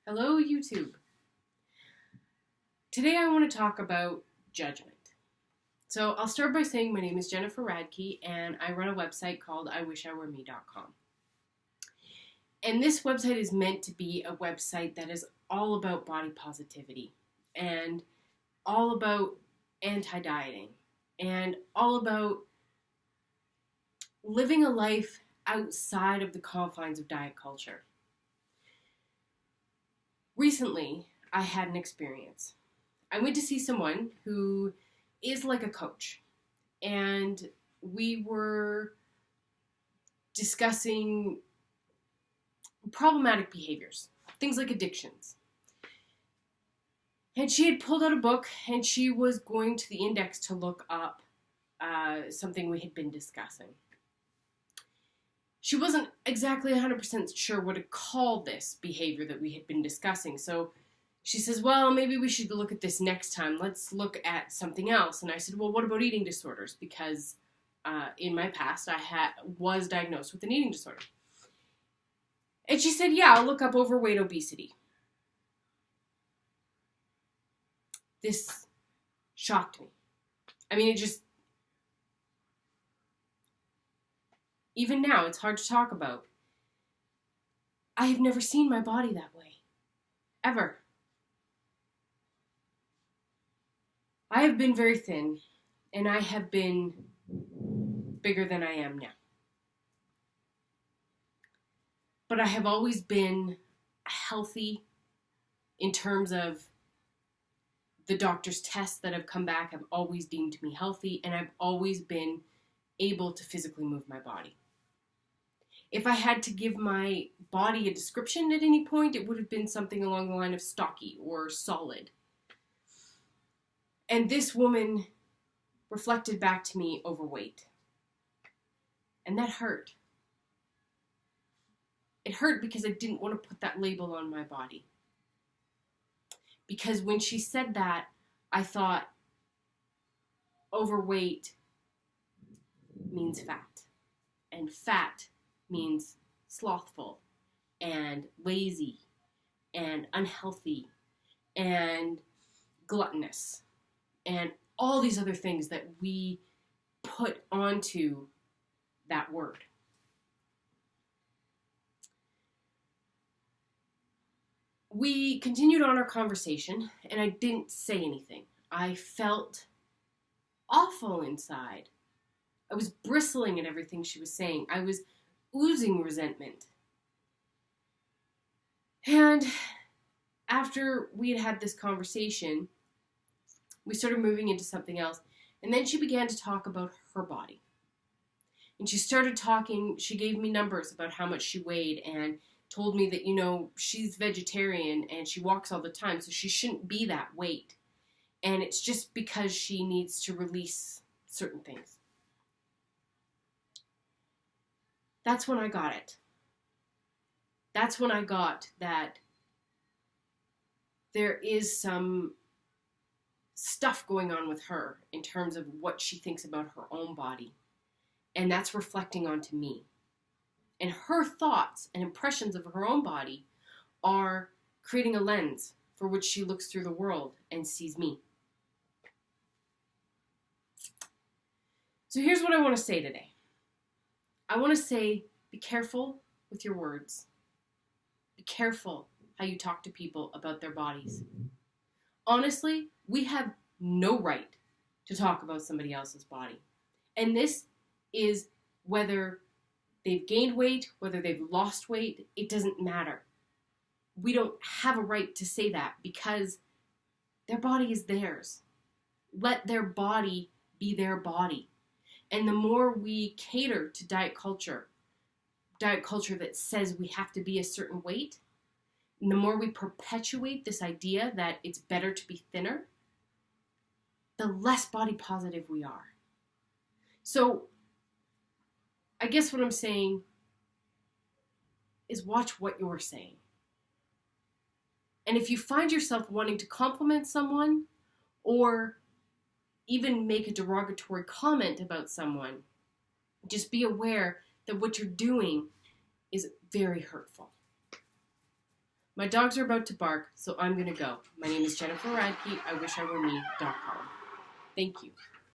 Hello, YouTube. Today I want to talk about judgment. So I'll start by saying my name is Jennifer Radke and I run a website called iwishiwereme.com. And this website is meant to be a website that is all about body positivity and all about anti-dieting and all about living a life outside of the confines of diet culture. Recently, I had an experience. I went to see someone who is like a coach, and we were discussing problematic behaviors, things like addictions. And she had pulled out a book, and she was going to the index to look up something we had been discussing. She wasn't exactly 100% sure what to call this behavior that we had been discussing. So she says, well, maybe we should look at this next time. Let's look at something else. And I said, well, what about eating disorders? Because in my past, I was diagnosed with an eating disorder. And she said, yeah, I'll look up overweight obesity. This shocked me. I mean, even now, it's hard to talk about. I have never seen my body that way. Ever. I have been very thin, and I have been bigger than I am now. But I have always been healthy in terms of the doctor's tests that have come back have always deemed me healthy, and I've always been able to physically move my body. If I had to give my body a description at any point, it would have been something along the line of stocky or solid. And this woman reflected back to me overweight. And that hurt. It hurt because I didn't want to put that label on my body. Because when she said that, I thought overweight means fat. And fat means slothful and lazy and unhealthy and gluttonous and all these other things that we put onto that word. We continued on our conversation, and I didn't say anything. I felt awful inside. I was bristling at everything she was saying. I was oozing resentment. And after we had had this conversation, we started moving into something else. And then she began to talk about her body. And she started talking, she gave me numbers about how much she weighed and told me that, she's vegetarian and she walks all the time, so she shouldn't be that weight. And it's just because she needs to release certain things. That's when I got it. That's when I got that there is some stuff going on with her in terms of what she thinks about her own body. And that's reflecting onto me. And her thoughts and impressions of her own body are creating a lens for which she looks through the world and sees me. So here's what I want to say today. I want to say, be careful with your words. Be careful how you talk to people about their bodies. Honestly, we have no right to talk about somebody else's body. And this is whether they've gained weight, whether they've lost weight, it doesn't matter. We don't have a right to say that because their body is theirs. Let their body be their body. And the more we cater to diet culture that says we have to be a certain weight, and the more we perpetuate this idea that it's better to be thinner, the less body positive we are. So I guess what I'm saying is watch what you're saying. And if you find yourself wanting to compliment someone or even make a derogatory comment about someone, just be aware that what you're doing is very hurtful. My dogs are about to bark, so I'm going to go. My name is Jennifer Radke. I wish I were me.com. Thank you.